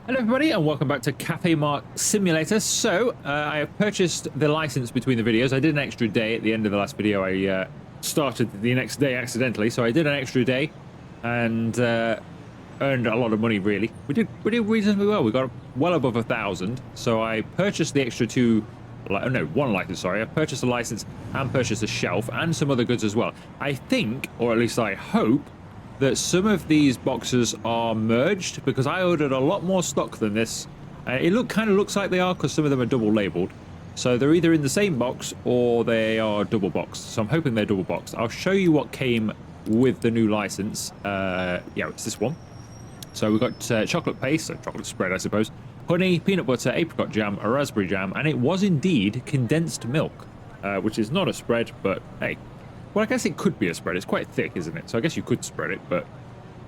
Hello everybody and welcome back to Cafemart Simulator. So, I have purchased the license between the videos. I did an extra day at the end of the last video. I started the next day accidentally, so I did an extra day and earned a lot of money really. We did reasonably well. We got well above 1,000. So I purchased the extra one license, sorry. I purchased a license and purchased a shelf and some other goods as well. I think, or at least I hope, that some of these boxes are merged because I ordered a lot more stock than this. It kind of looks like they are because some of them are double labeled. So they're either in the same box or they are double boxed. So I'm hoping they're double boxed. I'll show you what came with the new license. Yeah, it's this one. So we've got chocolate paste, so chocolate spread, I suppose, honey, peanut butter, apricot jam, a raspberry jam, and it was indeed condensed milk, which is not a spread, but hey. Well, I guess it could be a spread. It's quite thick, isn't it? So I guess you could spread it, but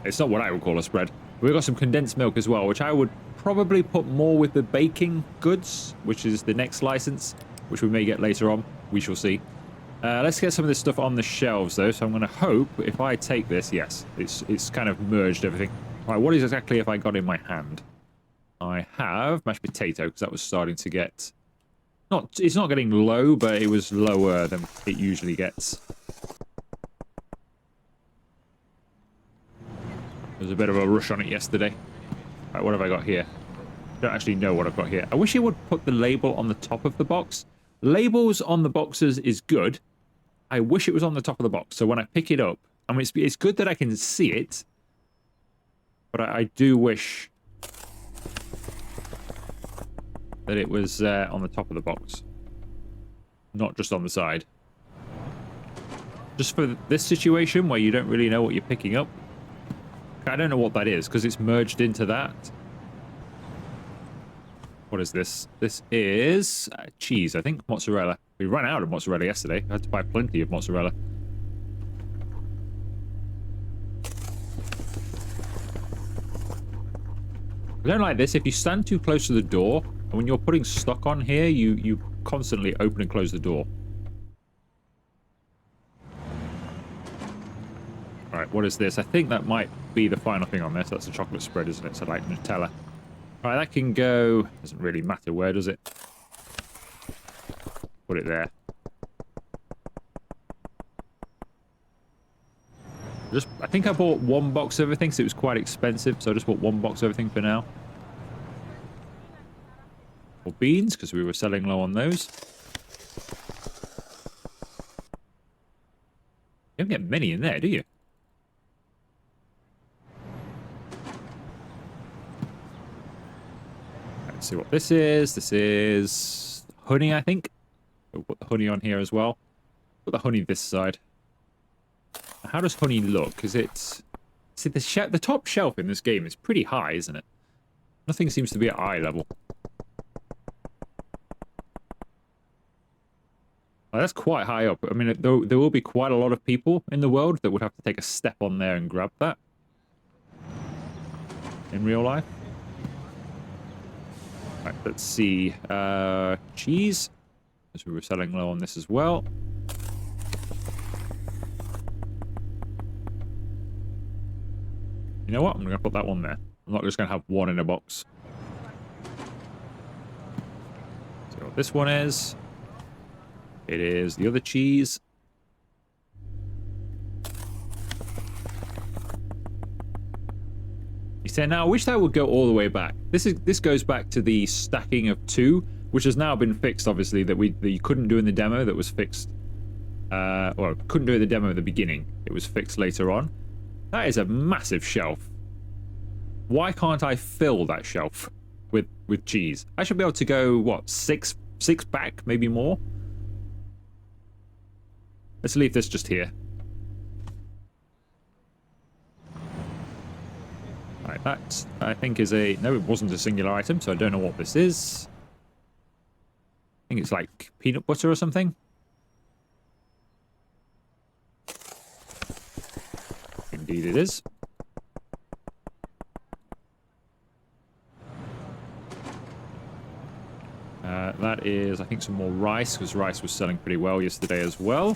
it's not what I would call a spread. We've got some condensed milk as well, which I would probably put more with the baking goods, which is the next license, which we may get later on. We shall see. Let's get some of this stuff on the shelves, though. So I'm going to hope if I take this, yes, it's kind of merged everything. All right, what is exactly if I got in my hand? I have mashed potato, because that was starting to get... It's not getting low, but it was lower than it usually gets. There was a bit of a rush on it yesterday. Right, what have I got here? I don't actually know what I've got here. I wish it would put the label on the top of the box. Labels on the boxes is good. I wish it was on the top of the box. So when I pick it up, I mean, it's good that I can see it. But I do wish that it was on the top of the box. Not just on the side. Just for this situation where you don't really know what you're picking up. I don't know what that is, because it's merged into that. What is this? This is cheese, I think. Mozzarella. We ran out of mozzarella yesterday. I had to buy plenty of mozzarella. I don't like this. If you stand too close to the door, and when you're putting stock on here, you constantly open and close the door. Alright, what is this? I think that might be the final thing on this. That's a chocolate spread, isn't it? So like Nutella. Alright, that can go... Doesn't really matter where, does it? Put it there. I think I bought one box of everything, so it was quite expensive. So I just bought one box of everything for now. Or beans, because we were selling low on those. You don't get many in there, do you? Let's see what this is. This is honey, I think. We'll put the honey on here as well. Put the honey this side. How does honey look? Is it... See, the top shelf in this game is pretty high, isn't it? Nothing seems to be at eye level. Oh, that's quite high up. I mean, there will be quite a lot of people in the world that would have to take a step on there and grab that. In real life. Right, let's see. Cheese. Because we were selling low on this as well. You know what? I'm going to put that one there. I'm not just going to have one in a box. See what this one is. It is the other cheese. He said, now I wish that would go all the way back. This goes back to the stacking of 2, which has now been fixed, obviously, that you couldn't do in the demo. That was fixed. Or couldn't do it in the demo at the beginning. It was fixed later on. That is a massive shelf. Why can't I fill that shelf with cheese? I should be able to go, what, 6 back, maybe more? Let's leave this just here. Right, that, I think, is a... No, it wasn't a singular item, so I don't know what this is. I think it's like peanut butter or something. Indeed it is. That is, I think, some more rice, because rice was selling pretty well yesterday as well.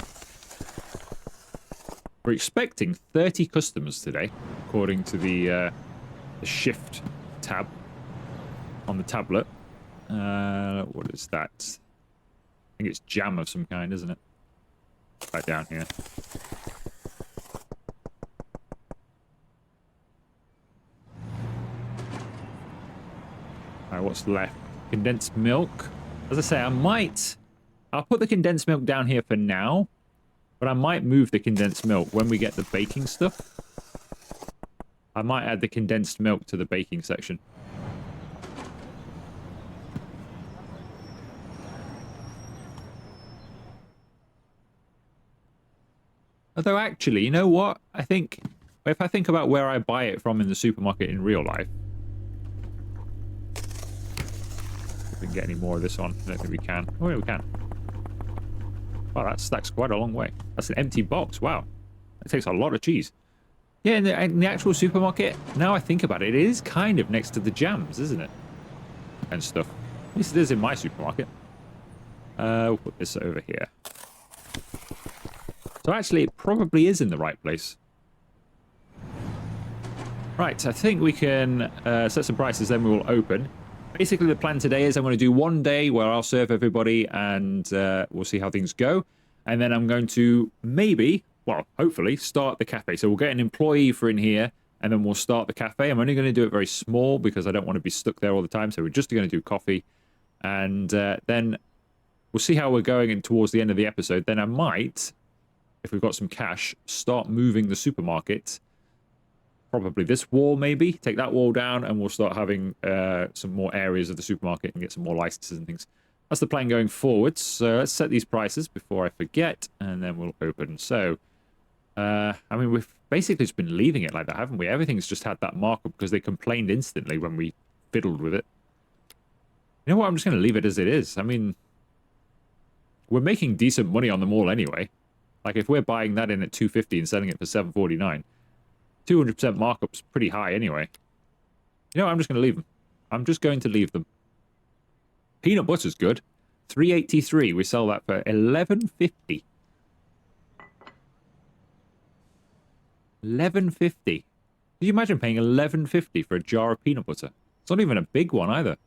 We're expecting 30 customers today, according to the shift tab. on the tablet. What is that? I think it's jam of some kind, isn't it? Right down here. Alright, what's left? Condensed milk. As I say, I'll put the condensed milk down here for now, but I might move the condensed milk when we get the baking stuff. I might add the condensed milk to the baking section. Although actually, you know what? I think if I think about where I buy it from in the supermarket in real life, if we can get any more of this on, I don't think we can. Oh yeah, we can. Wow, that's quite a long way. That's an empty box. Wow, that takes a lot of cheese. Yeah, in the actual supermarket, now I think about it, it is kind of next to the jams, isn't it? And stuff. At least it is in my supermarket. We'll put this over here. So actually, it probably is in the right place. Right, I think we can set some prices, then we will open. Basically, the plan today is I'm going to do one day where I'll serve everybody and we'll see how things go. And then I'm going to maybe, well, hopefully, start the cafe. So we'll get an employee for in here and then we'll start the cafe. I'm only going to do it very small because I don't want to be stuck there all the time. So we're just going to do coffee. And then we'll see how we're going in towards the end of the episode. Then I might, if we've got some cash, start moving the supermarket. Probably this wall, maybe. Take that wall down and we'll start having some more areas of the supermarket and get some more licenses and things. That's the plan going forward. So let's set these prices before I forget and then we'll open. So, I mean, we've basically just been leaving it like that, haven't we? Everything's just had that markup because they complained instantly when we fiddled with it. You know what? I'm just going to leave it as it is. I mean, we're making decent money on them all anyway. Like, if we're buying that in at $2.50 and selling it for $7.49, 200% markup's pretty high anyway. You know what? I'm just going to leave them. I'm just going to leave them. Peanut butter's good. $3.83. We sell that for $11.50. $11.50. Can you imagine paying $11.50 for a jar of peanut butter? It's not even a big one either.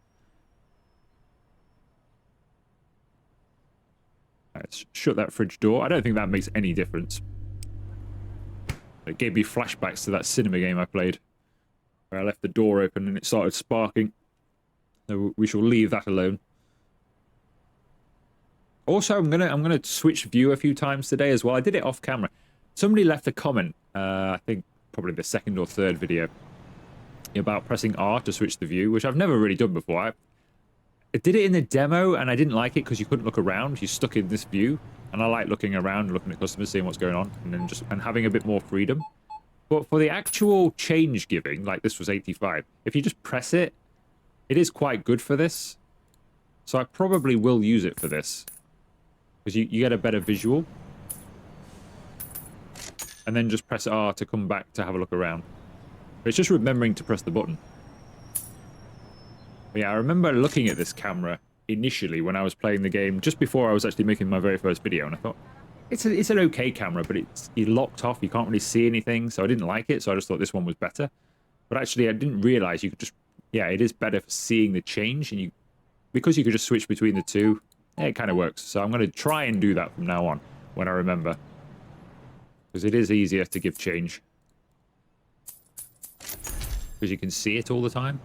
Let's shut that fridge door. I don't think that makes any difference. It gave me flashbacks to that cinema game I played, where I left the door open and it started sparking. So we shall leave that alone. Also, I'm gonna switch view a few times today as well. I did it off camera. Somebody left a comment, I think probably the second or third video, about pressing R to switch the view, which I've never really done before. I did it in the demo and I didn't like it because you couldn't look around. You're stuck in this view. And I like looking around, looking at customers, seeing what's going on, and then just having a bit more freedom. But for the actual change giving, like this was 85, if you just press it, it is quite good for this. So I probably will use it for this. Because you get a better visual. And then just press R to come back to have a look around. But it's just remembering to press the button. But yeah, I remember looking at this camera initially when I was playing the game, just before I was actually making my very first video, and I thought, it's an okay camera, but it's locked off, you can't really see anything, so I didn't like it, so I just thought this one was better. But actually, I didn't realize you could just, yeah, it is better for seeing the change, and because you could just switch between the two, yeah, it kind of works. So I'm going to try and do that from now on, when I remember. Because it is easier to give change. Because you can see it all the time.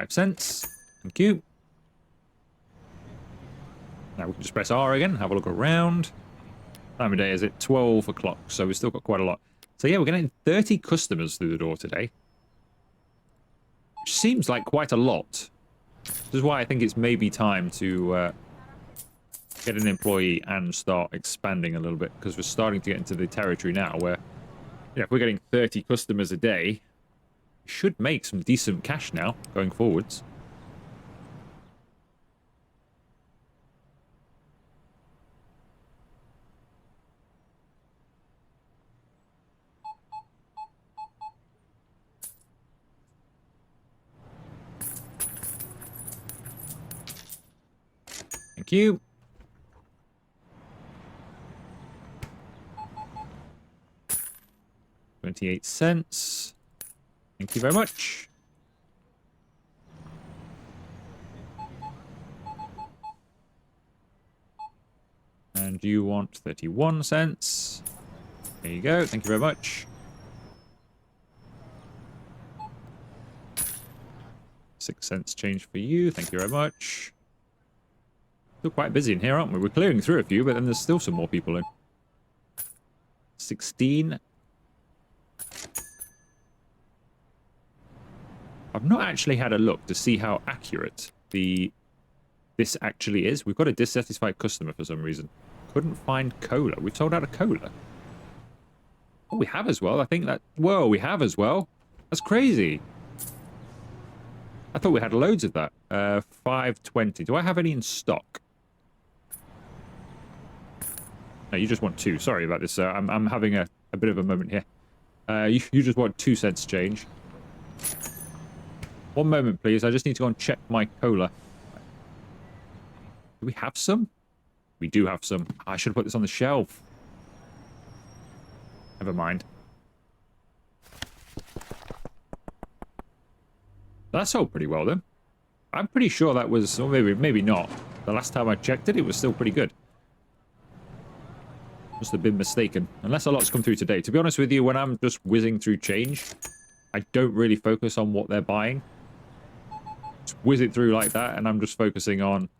$0.05. Thank you. Now we can just press R again, have a look around. Time of day is it 12 o'clock, so we've still got quite a lot. So yeah, we're getting 30 customers through the door today. Which seems like quite a lot. This is why I think it's maybe time to get an employee and start expanding a little bit, because we're starting to get into the territory now where, you know, if we're getting 30 customers a day, we should make some decent cash now going forwards. Thank you. $0.28. Thank you very much. And you want 31 cents. There you go. Thank you very much. 6 cents change for you. Thank you very much. Still quite busy in here, aren't we? We're clearing through a few, but then there's still some more people in. 16. I've not actually had a look to see how accurate this actually is. We've got a dissatisfied customer for some reason. Couldn't find cola. We've sold out of cola. Oh, we have as well. I think that... Whoa, we have as well. That's crazy. I thought we had loads of that. 520. Do I have any in stock? No, you just want 2. Sorry about this, sir. I'm having a bit of a moment here. You just want 2 cents change. 1 moment, please. I just need to go and check my cola. Do we have some? We do have some. I should have put this on the shelf. Never mind. That sold pretty well, then. I'm pretty sure that was... Or maybe not. The last time I checked it, it was still pretty good. Must have been mistaken. Unless a lot's come through today. To be honest with you, when I'm just whizzing through change, I don't really focus on what they're buying. Just whiz it through like that, and I'm just focusing on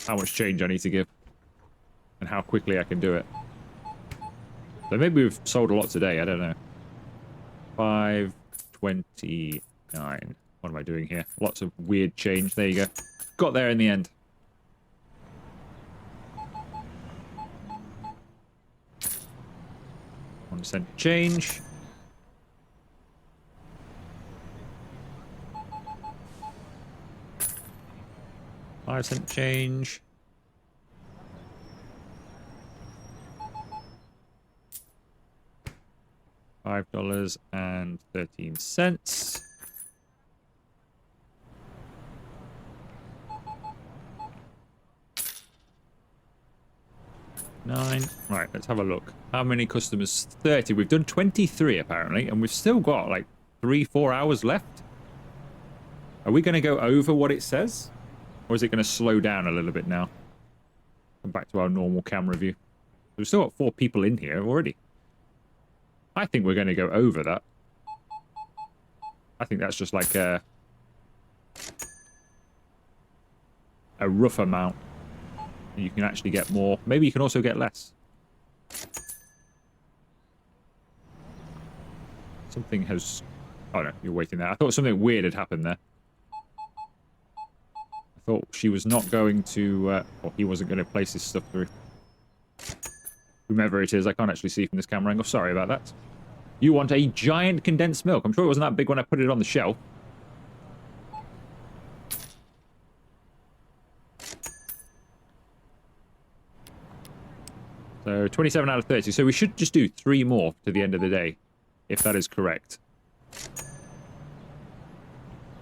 how much change I need to give. And how quickly I can do it. So maybe we've sold a lot today, I don't know. 529. What am I doing here? Lots of weird change. There you go. Got there in the end. $0.01 change. $0.05 change. $5.13. Nine. Right, let's have a look. How many customers? 30. We've done 23 apparently, and we've still got like 3-4 hours left. Are we going to go over what it says? Or is it going to slow down a little bit now? Come back to our normal camera view. We've still got 4 people in here already. I think we're going to go over that. I think that's just like a rough amount. You can actually get more. Maybe you can also get less. Something has... Oh no, you're waiting there. I thought something weird had happened there. I thought she was not going to... or he wasn't going to place his stuff through. Whomever it is, I can't actually see from this camera angle. Sorry about that. You want a giant condensed milk. I'm sure it wasn't that big when I put it on the shelf. So 27 out of 30. So we should just do 3 more to the end of the day, if that is correct.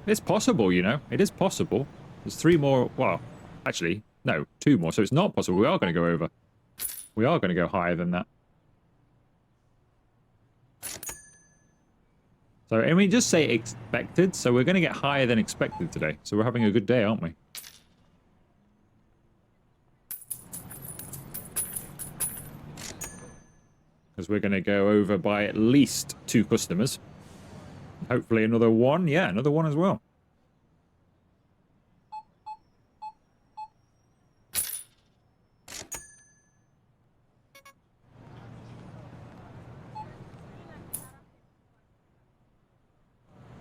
It's possible, you know. It is possible. There's 3 more. Well, actually, no, 2 more. So it's not possible. We are going to go over. We are going to go higher than that. So, and we just say expected. So we're going to get higher than expected today. So we're having a good day, aren't we? Because we're going to go over by at least 2 customers. Hopefully another 1. Yeah, another 1 as well.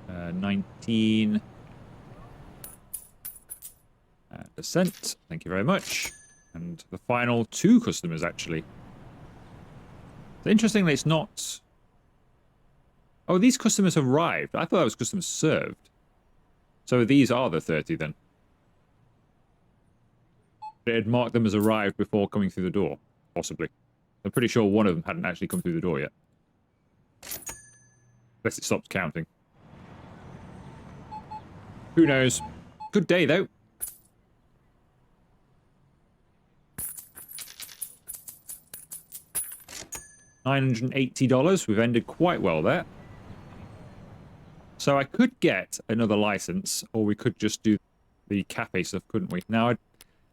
Uh, 19%. Thank you very much. And the final 2 customers, actually. It's interesting that it's not... Oh, these customers have arrived. I thought that was customers served. So these are the 30 then. It had marked them as arrived before coming through the door. Possibly. I'm pretty sure one of them hadn't actually come through the door yet. Unless it stops counting. Who knows? Good day, though. $980. We've ended quite well there. So I could get another license, or we could just do the cafe stuff, couldn't we? Now,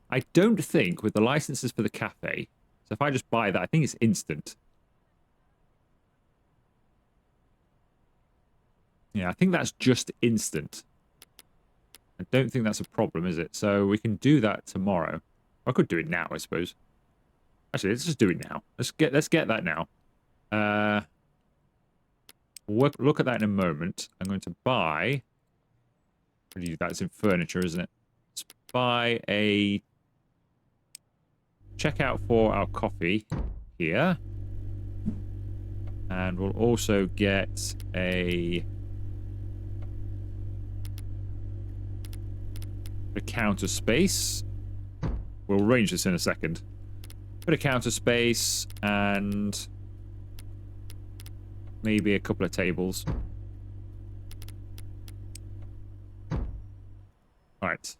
I don't think with the licenses for the cafe, so if I just buy that, I think it's instant. Yeah, I think that's just instant. I don't think that's a problem, is it? So we can do that tomorrow. I could do it now, I suppose. Actually, let's just do it now. Let's get that now. We'll look at that in a moment. I'm going to buy... That's in furniture, isn't it? Let's buy a checkout for our coffee here. And we'll also get a counter space. We'll arrange this in a second. Bit of counter space and maybe a couple of tables. Alright.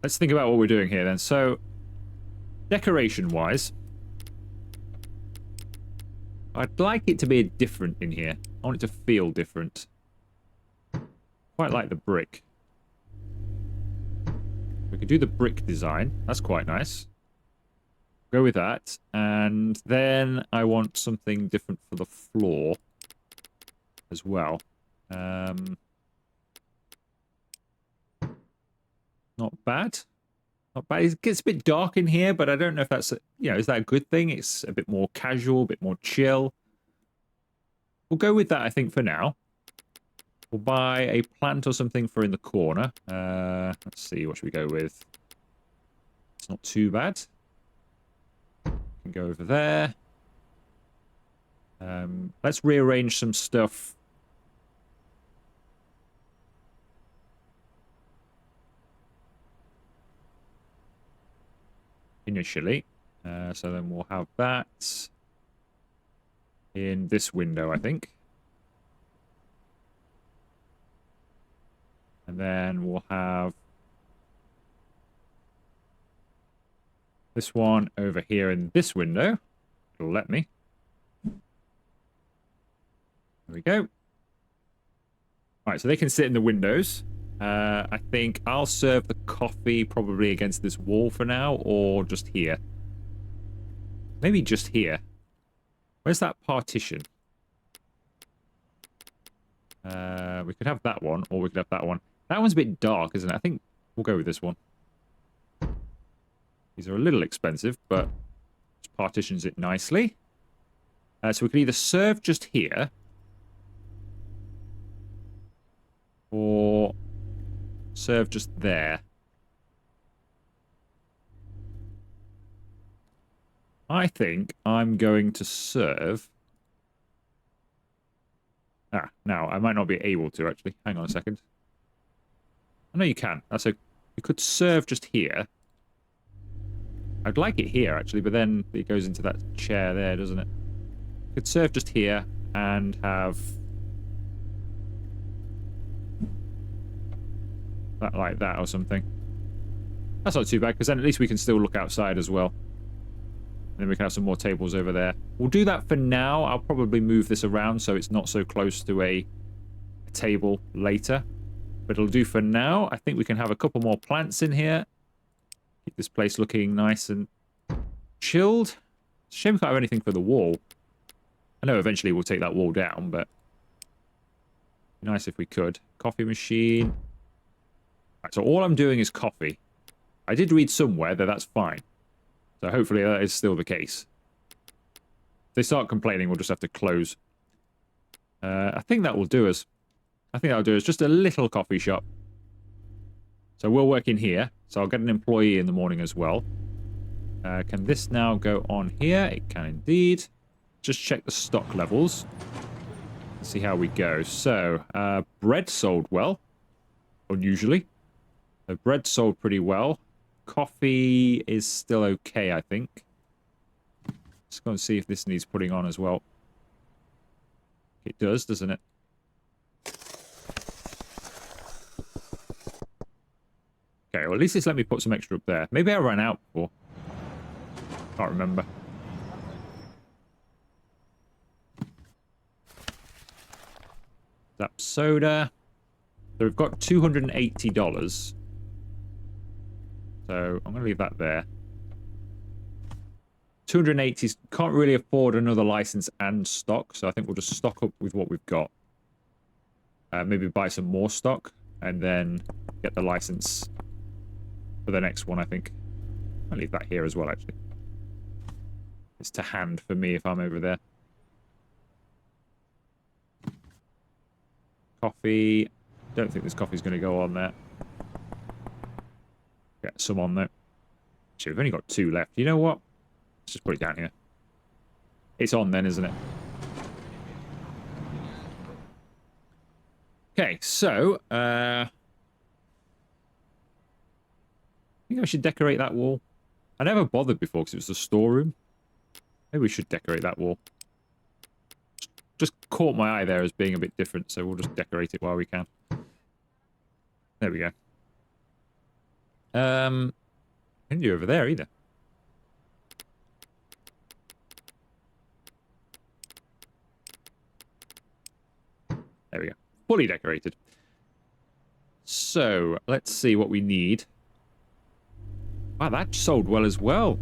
Let's think about what we're doing here then. So, decoration-wise, I'd like it to be different in here. I want it to feel different. Quite like the brick. We could do the brick design. That's quite nice. Go with that. And then I want something different for the floor as well. Not bad. Not bad. It gets a bit dark in here, but I don't know if that's, is that a good thing? It's a bit more casual, a bit more chill. We'll go with that, I think, for now. We'll buy a plant or something for in the corner. Let's see, what should we go with? It's not too bad. We can go over there. Let's rearrange some stuff. Initially. So then we'll have that in this window, I think. And then we'll have this one over here in this window. It'll let me. There we go. All right, so they can sit in the windows. I think I'll serve the coffee probably against this wall for now, or just here. Maybe just here. Where's that partition? We could have that one, or we could have that one. That one's a bit dark, isn't it? I think we'll go with this one. These are a little expensive, but it partitions it nicely. So we can either serve just here, or serve just there. I think I'm going to serve... now, I might not be able to, actually. Hang on a second. I know you can. You could serve just here. I'd like it here, actually, but then it goes into that chair there, doesn't it? You could serve just here and have... that like that or something. That's not too bad, because then at least we can still look outside as well. And then we can have some more tables over there. We'll do that for now. I'll probably move this around so it's not so close to a table later. But it'll do for now. I think we can have a couple more plants in here. Keep this place looking nice and chilled. Shame we can't have anything for the wall. I know eventually we'll take that wall down, but nice if we could. Coffee machine. Right, so all I'm doing is coffee. I did read somewhere that that's fine. So hopefully that is still the case. If they start complaining, we'll just have to close. I think that will do us. I think that'll do us. Just a little coffee shop. So we'll work in here. So I'll get an employee in the morning as well. Can this now go on here? It can indeed. Just check the stock levels. See how we go. So, bread sold well. Unusually. The bread sold pretty well. Coffee is still okay, I think. Let's go and see if this needs putting on as well. It does, doesn't it? Okay, well at least it's let me put some extra up there. Maybe I ran out before. Can't remember. Zap soda. So we've got $280. So I'm going to leave that there. 280 can't really afford another license and stock, so I think we'll just stock up with what we've got. Maybe buy some more stock and then get the license for the next one, I think. I'll leave that here as well, actually. It's to hand for me if I'm over there. Coffee. Don't think this coffee's going to go on there. Get some on there. Actually, we've only got 2 left. You know what? Let's just put it down here. It's on then, isn't it? Okay, so I think I should decorate that wall. I never bothered before because it was a storeroom. Maybe we should decorate that wall. Just caught my eye there as being a bit different, so we'll just decorate it while we can. There we go. I didn't do over there either. There we go. Fully decorated. So, let's see what we need. Wow, that sold well as well.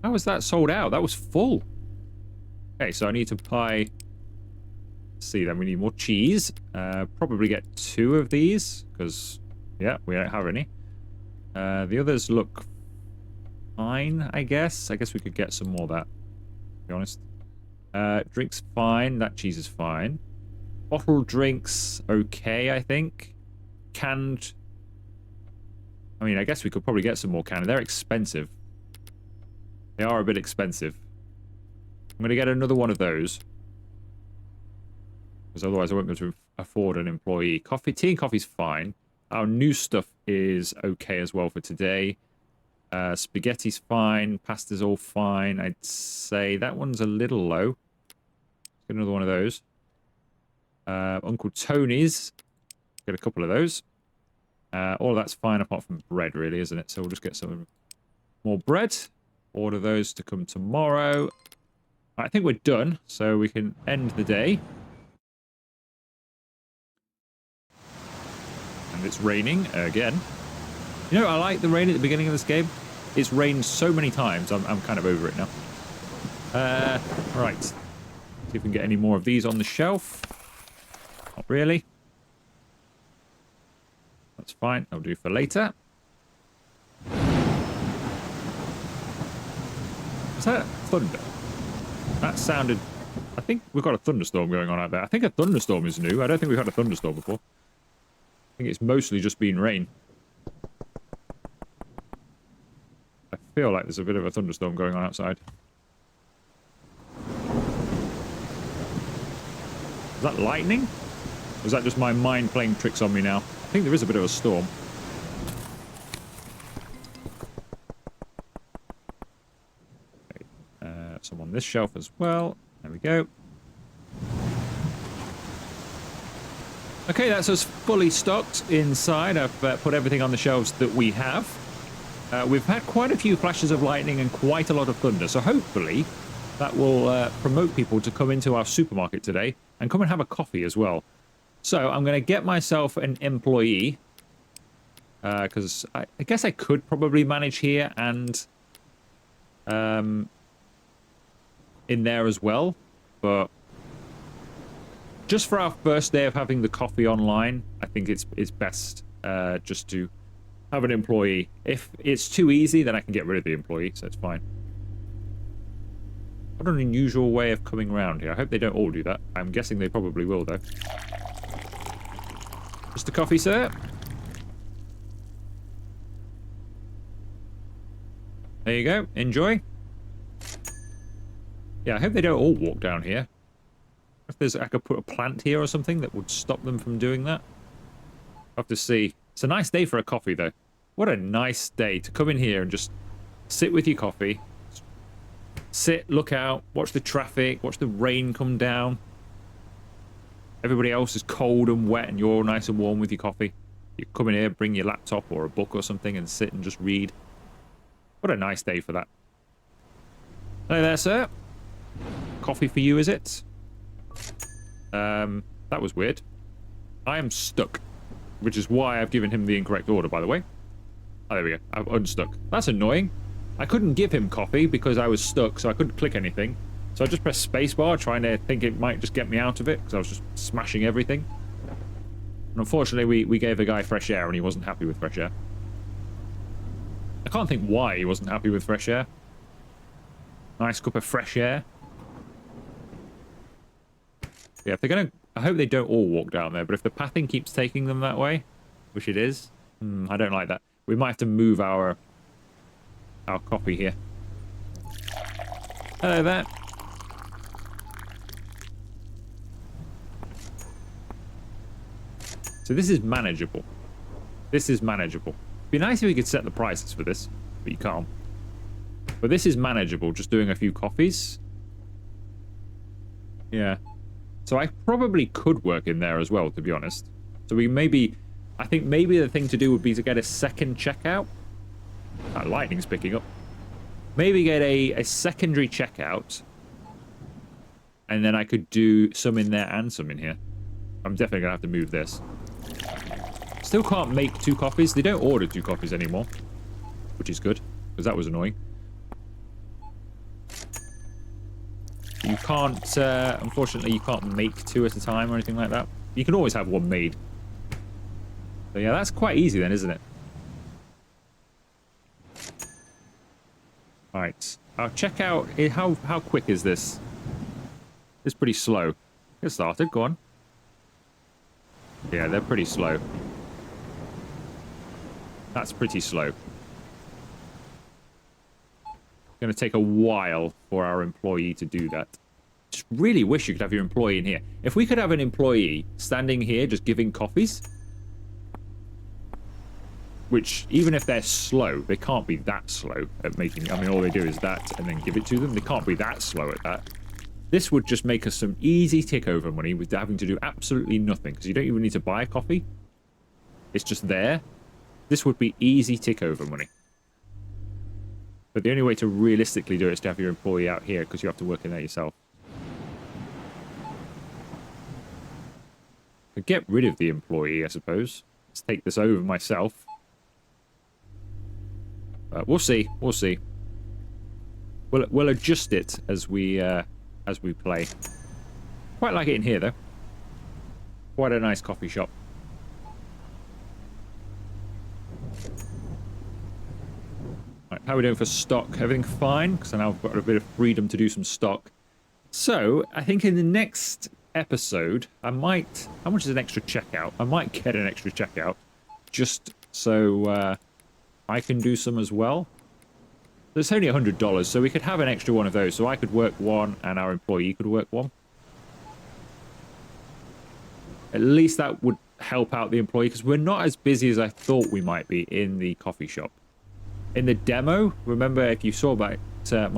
How was that sold out? That was full. Okay, so I need to buy... Let's see, then we need more cheese. Probably get 2 of these, because, yeah, we don't have any. The others look fine, I guess. I guess we could get some more of that, to be honest. Drinks fine. That cheese is fine. Bottled drinks, okay, I think. Canned... I mean, I guess we could probably get some more canned. They're expensive. They are a bit expensive. I'm going to get another one of those. Because otherwise I won't be able to afford an employee. Coffee, tea and coffee's fine. Our new stuff is okay as well for today. Spaghetti's fine. Pasta's all fine. I'd say that one's a little low. Let's get another one of those. Uncle Tony's. Get a couple of those. All of that's fine apart from bread, really, isn't it? So we'll just get some more bread. Order those to come tomorrow. I think we're done, so we can end the day. And it's raining again. You know, I like the rain at the beginning of this game. It's rained so many times, I'm kind of over it now. Right. See if we can get any more of these on the shelf. Not really. That's fine. I'll do for later. Is that thunder? That sounded... I think we've got a thunderstorm going on out there. I think a thunderstorm is new. I don't think we've had a thunderstorm before. I think it's mostly just been rain. I feel like there's a bit of a thunderstorm going on outside. Is that lightning? Or is that just my mind playing tricks on me now? I think there is a bit of a storm. Okay. Some on this shelf as well. There we go. Okay, that's us fully stocked inside. I've put everything on the shelves that we have. We've had quite a few flashes of lightning and quite a lot of thunder, so hopefully that will promote people to come into our supermarket today and come and have a coffee as well. So I'm going to get myself an employee, because I guess I could probably manage here and in there as well, but just for our first day of having the coffee online, I think it's best just to have an employee. If it's too easy, then I can get rid of the employee, so it's fine. What an unusual way of coming around here. I hope they don't all do that. I'm guessing they probably will, though. Just a coffee, sir. There you go. Enjoy. Yeah, I hope they don't all walk down here. If there's, I could put a plant here or something that would stop them from doing that. I'll have to see. It's a nice day for a coffee, though. What a nice day to come in here and just sit with your coffee. Sit, look out, watch the traffic, watch the rain come down. Everybody else is cold and wet and you're all nice and warm with your coffee. You come in here, bring your laptop or a book or something and sit and just read. What a nice day for that. Hello there, sir. Coffee for you, is it? That was weird. I am stuck, which is why I've given him the incorrect order, by the way. Oh, there we go. I'm unstuck. That's annoying. I couldn't give him coffee because I was stuck, so I couldn't click anything. So I just pressed spacebar, trying to think it might just get me out of it, because I was just smashing everything. And unfortunately, we gave the guy fresh air, and he wasn't happy with fresh air. I can't think why he wasn't happy with fresh air. Nice cup of fresh air. Yeah, if they're going to... I hope they don't all walk down there, but if the pathing keeps taking them that way, which it is, I don't like that. We might have to move our copy here. Hello there. So this is manageable. This is manageable. It'd be nice if we could set the prices for this, but you can't. But this is manageable, just doing a few coffees. Yeah. So I probably could work in there as well, to be honest. So we maybe... I think maybe the thing to do would be to get a second checkout. Oh, lightning's picking up. Maybe get a secondary checkout. And then I could do some in there and some in here. I'm definitely going to have to move this. Still can't make 2 coffees. They don't order 2 coffees anymore. Which is good, because that was annoying. You can't, unfortunately, you can't make 2 at a time or anything like that. You can always have 1 made. So yeah, that's quite easy then, isn't it? Alright. I'll check out... How quick is this? It's pretty slow. Get started, go on. Yeah, they're pretty slow. That's pretty slow. It's going to take a while for our employee to do that. Just really wish you could have your employee in here. If we could have an employee standing here just giving coffees, which, even if they're slow, they can't be that slow at making... I mean, all they do is that and then give it to them. They can't be that slow at that. This would just make us some easy tick-over money with having to do absolutely nothing, because you don't even need to buy a coffee. It's just there. This would be easy tick-over money. But the only way to realistically do it is to have your employee out here, because you have to work in there yourself. Could get rid of the employee, I suppose. Let's take this over myself. We'll see. We'll see. We'll adjust it as we play. Quite like it in here, though. Quite a nice coffee shop. Right, how are we doing for stock? Everything fine? Because now I've got a bit of freedom to do some stock. So, I think in the next episode, I might... How much is an extra checkout? I might get an extra checkout. Just so I can do some as well. It's only $100, so we could have an extra one of those. So I could work 1 and our employee could work 1. At least that would help out the employee, because we're not as busy as I thought we might be in the coffee shop. In the demo, remember if you saw my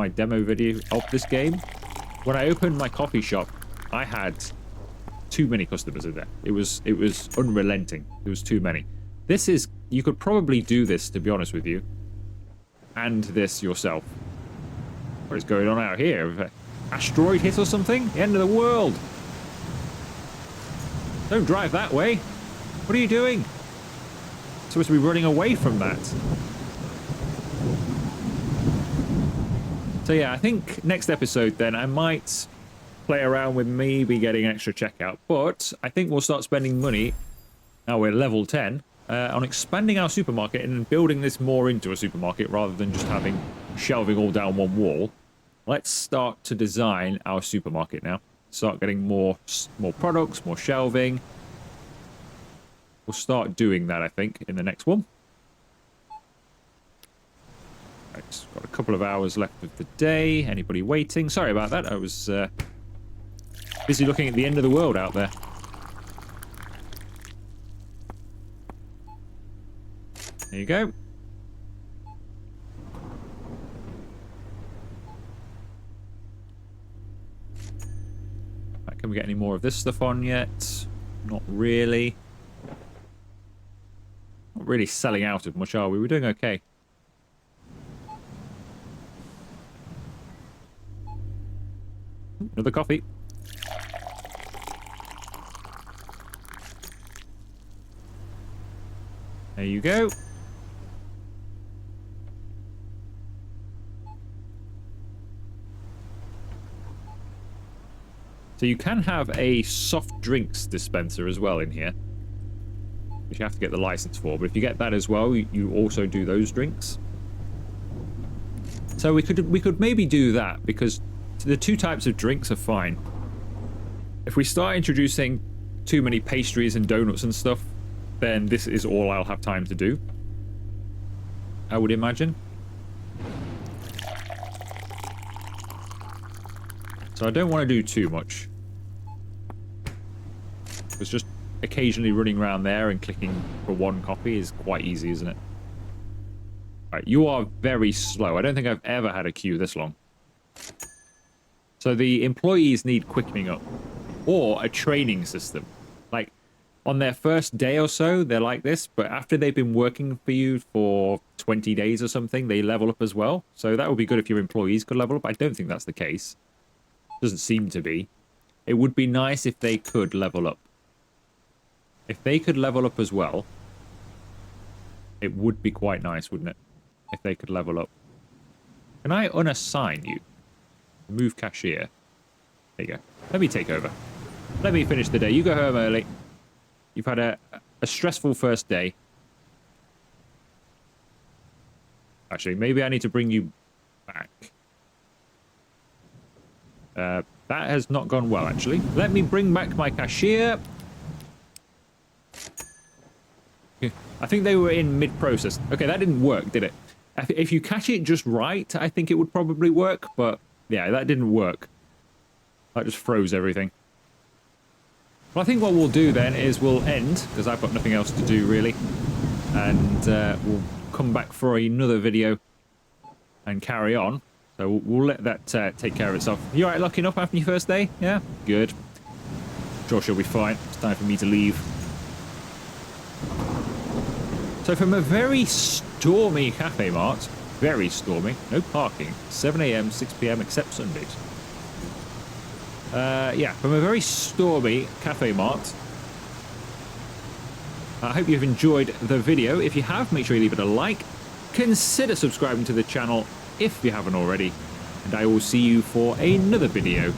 demo video of this game, when I opened my coffee shop, I had too many customers in there. It was unrelenting. There was too many. This is... You could probably do this, to be honest with you. And this yourself. What is going on out here? An asteroid hit or something? The end of the world. Don't drive that way. What are you doing? You're supposed to be running away from that. So yeah, I think next episode then I might play around with maybe getting an extra checkout. But I think we'll start spending money, now we're level 10, on expanding our supermarket and building this more into a supermarket rather than just having shelving all down one wall. Let's start to design our supermarket now. Start getting more products, more shelving. We'll start doing that, I think, in the next one. Right, got a couple of hours left of the day. Anybody waiting? Sorry about that. I was busy looking at the end of the world out there. There you go. Right, can we get any more of this stuff on yet? Not really. Not really selling out of much, are we? We're doing okay. Another coffee. There you go. So you can have a soft drinks dispenser as well in here, which you have to get the license for. But if you get that as well, you also do those drinks. So we could maybe do that, because the two types of drinks are fine. If we start introducing too many pastries and donuts and stuff, then this is all I'll have time to do, I would imagine. So I don't want to do too much. It's just occasionally running around there and clicking for one coffee is quite easy, isn't it? Right, you are very slow. I don't think I've ever had a queue this long. So the employees need quickening up, or a training system. Like, on their first day or so, they're like this, but after they've been working for you for 20 days or something, they level up as well. So that would be good if your employees could level up. I don't think that's the case. Doesn't seem to be. It would be nice if they could level up. If they could level up as well, it would be quite nice, wouldn't it? If they could level up. Can I unassign you? Move cashier. There you go. Let me take over. Let me finish the day. You go home early. You've had a stressful first day. Actually, maybe I need to bring you back. That has not gone well, actually. Let me bring back my cashier. I think they were in mid-process. Okay, that didn't work, did it? If you catch it just right, I think it would probably work, but yeah, that didn't work. That just froze everything. Well, I think what we'll do then is we'll end, because I've got nothing else to do, really. And we'll come back for another video and carry on. So we'll let that take care of itself. You alright locking up after your first day? Yeah? Good. Sure she'll be fine. It's time for me to leave. So from a very stormy Cafemart, very stormy, no parking, 7 AM, 6 PM except Sundays. Yeah, from a very stormy Cafemart. I hope you've enjoyed the video. If you have, make sure you leave it a like. Consider subscribing to the channel if you haven't already. And I will see you for another video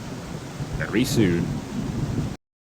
very soon.